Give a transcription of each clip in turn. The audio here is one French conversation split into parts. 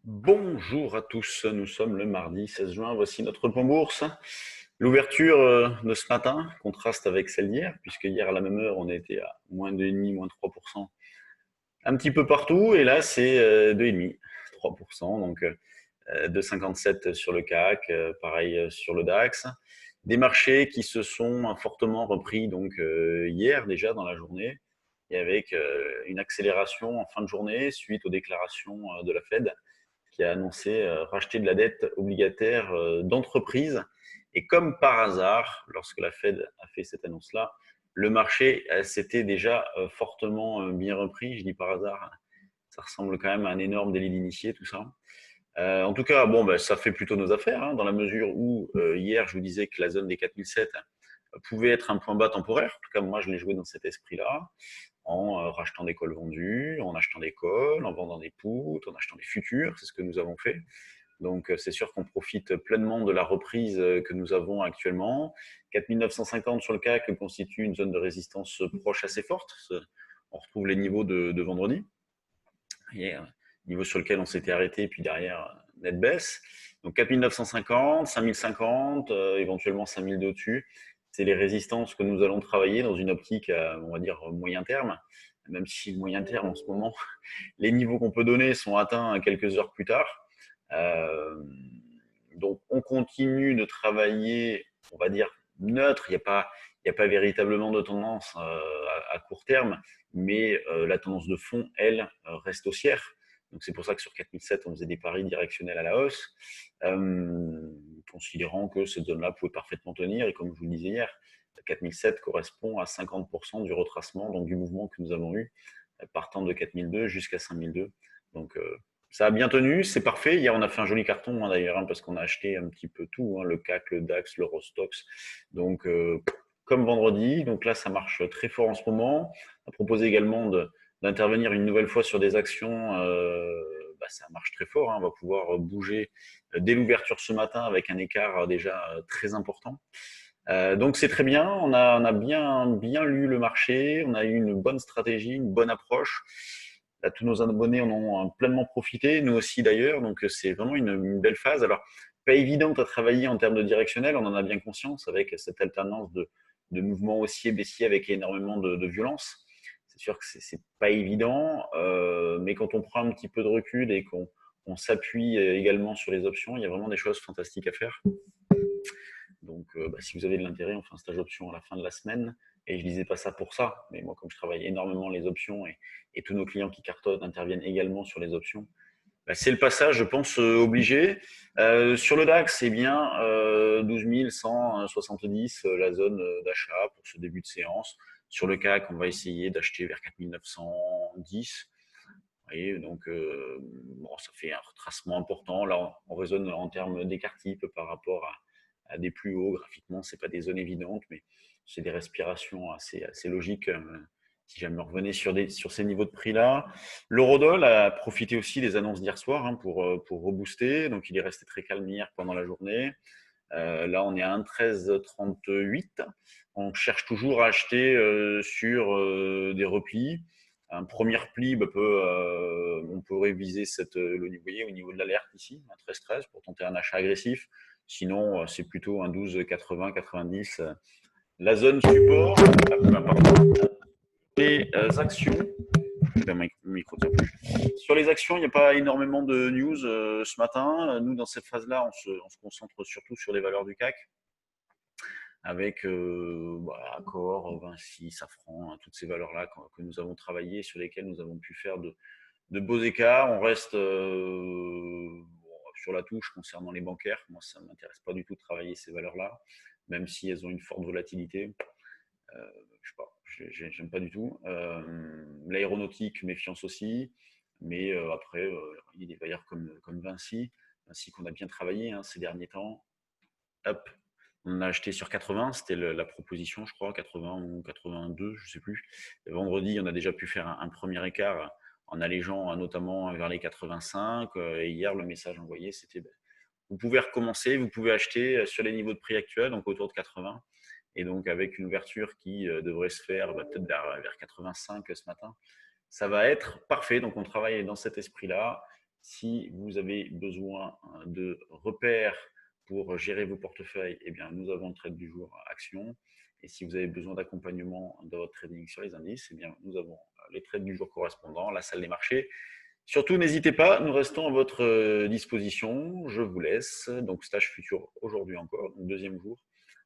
Bonjour à tous, nous sommes le mardi 16 juin, voici notre point bourse. L'ouverture de ce matin contraste avec celle d'hier, puisque hier à la même heure on était à moins 2,5, moins 3%, un petit peu partout, et là c'est 2,5, 3%, donc 2,57 sur le CAC, pareil sur le DAX. Des marchés qui se sont fortement repris donc hier déjà dans la journée, et avec une accélération en fin de journée suite aux déclarations de la Fed qui a annoncé racheter de la dette obligataire d'entreprise. Et comme par hasard, lorsque la Fed a fait cette annonce-là, le marché s'était déjà fortement bien repris. Je dis par hasard, ça ressemble quand même à un énorme délit d'initié, tout ça. En tout cas, bon, ben, ça fait plutôt nos affaires, hein, dans la mesure où hier, je vous disais que la zone des 4007 pouvait être un point bas temporaire. En tout cas, moi, je l'ai joué dans cet esprit-là, en rachetant des calls vendus, en achetant des calls, en vendant des puts, en achetant des futurs. C'est ce que nous avons fait. Donc, c'est sûr qu'on profite pleinement de la reprise que nous avons actuellement. 4950 sur le CAC constitue une zone de résistance proche assez forte. On retrouve les niveaux de vendredi. Hier, niveau sur lequel on s'était arrêté, puis derrière, net baisse. Donc 4950, 5050, éventuellement 5002 au-dessus. C'est les résistances que nous allons travailler dans une optique, on va dire, moyen terme. Même si le moyen terme, en ce moment, les niveaux qu'on peut donner sont atteints quelques heures plus tard. Euh, donc, on continue de travailler, on va dire, neutre. Il y a pas véritablement de tendance à court terme, mais la tendance de fond, elle, reste haussière. Donc, c'est pour ça que sur 4007, on faisait des paris directionnels à la hausse, considérant que cette zone-là pouvait parfaitement tenir. Et comme je vous le disais hier, 4007 correspond à 50% du retracement, donc du mouvement que nous avons eu, partant de 4002 jusqu'à 5002. Donc, ça a bien tenu, c'est parfait. Hier, on a fait un joli carton, hein, d'ailleurs, hein, parce qu'on a acheté un petit peu tout, hein, le CAC, le DAX, l'Eurostoxx. Donc, comme vendredi. Donc là, ça marche très fort en ce moment. On a proposé également d'intervenir une nouvelle fois sur des actions. Ça marche très fort, hein. On va pouvoir bouger dès l'ouverture ce matin avec un écart déjà très important. Donc c'est très bien, on a bien lu le marché, on a eu une bonne stratégie, une bonne approche. Là, tous nos abonnés en ont pleinement profité, nous aussi d'ailleurs, donc c'est vraiment une belle phase. Alors, pas évidente à travailler en termes de directionnel, on en a bien conscience avec cette alternance de mouvements haussiers-baissiers avec énormément de violence. C'est sûr que c'est pas évident, mais quand on prend un petit peu de recul et qu'on s'appuie également sur les options, il y a vraiment des choses fantastiques à faire. Donc, si vous avez de l'intérêt, on fait un stage option à la fin de la semaine. Et je disais pas ça pour ça, mais moi, comme je travaille énormément les options et tous nos clients qui cartonnent interviennent également sur les options, c'est le passage, je pense, obligé. Sur le DAX, c'est bien 12 170, la zone d'achat pour ce début de séance. Sur le CAC, on va essayer d'acheter vers 4910. Vous voyez, donc, bon, ça fait un retracement important. Là, on raisonne en termes d'écart type par rapport à des plus hauts. Graphiquement, c'est pas des zones évidentes, mais c'est des respirations assez logiques. Si jamais on revenait sur ces niveaux de prix-là. L'eurodoll a profité aussi des annonces d'hier soir, hein, pour rebooster. Donc, il est resté très calme hier pendant la journée. Là, on est à 1,1338. On cherche toujours à acheter sur des replis. Un premier pli, on peut réviser le niveau, vous voyez, au niveau de l'alerte ici, un 13,13 pour tenter un achat agressif. Sinon, c'est plutôt un 12,80, 90. La zone support, les actions, le micro tient plus. Sur les actions, il n'y a pas énormément de news ce matin. Nous, dans cette phase-là, on se concentre surtout sur les valeurs du CAC avec Accor, Vinci, Safran, hein, toutes ces valeurs-là que nous avons travaillées, sur lesquelles nous avons pu faire de beaux écarts. On reste sur la touche concernant les bancaires. Moi, ça ne m'intéresse pas du tout de travailler ces valeurs-là, même si elles ont une forte volatilité. Je sais pas, j'aime pas du tout. L'aéronautique, méfiance aussi. Mais après, il y a des valeurs comme Vinci, Vinci qu'on a bien travaillé, hein, ces derniers temps. Hop, on a acheté sur 80, c'était la proposition, je crois, 80 ou 82, je sais plus. Et vendredi, on a déjà pu faire un premier écart en allégeant notamment vers les 85. Et hier, le message envoyé, c'était vous pouvez recommencer, vous pouvez acheter sur les niveaux de prix actuels, donc autour de 80. Et donc, avec une ouverture qui devrait se faire peut-être vers 85 ce matin, ça va être parfait. Donc, on travaille dans cet esprit-là. Si vous avez besoin de repères pour gérer vos portefeuilles, eh bien, nous avons le trade du jour action. Et si vous avez besoin d'accompagnement dans votre trading sur les indices, eh bien, nous avons les trades du jour correspondants, la salle des marchés. Surtout, n'hésitez pas, nous restons à votre disposition. Je vous laisse. Donc, stage futur aujourd'hui encore, donc deuxième jour,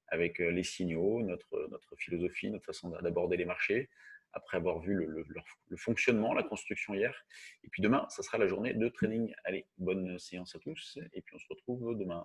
avec les signaux, notre philosophie, notre façon d'aborder les marchés, après avoir vu le fonctionnement, la construction hier. Et puis demain, ça sera la journée de trading. Allez, bonne séance à tous, et puis on se retrouve demain.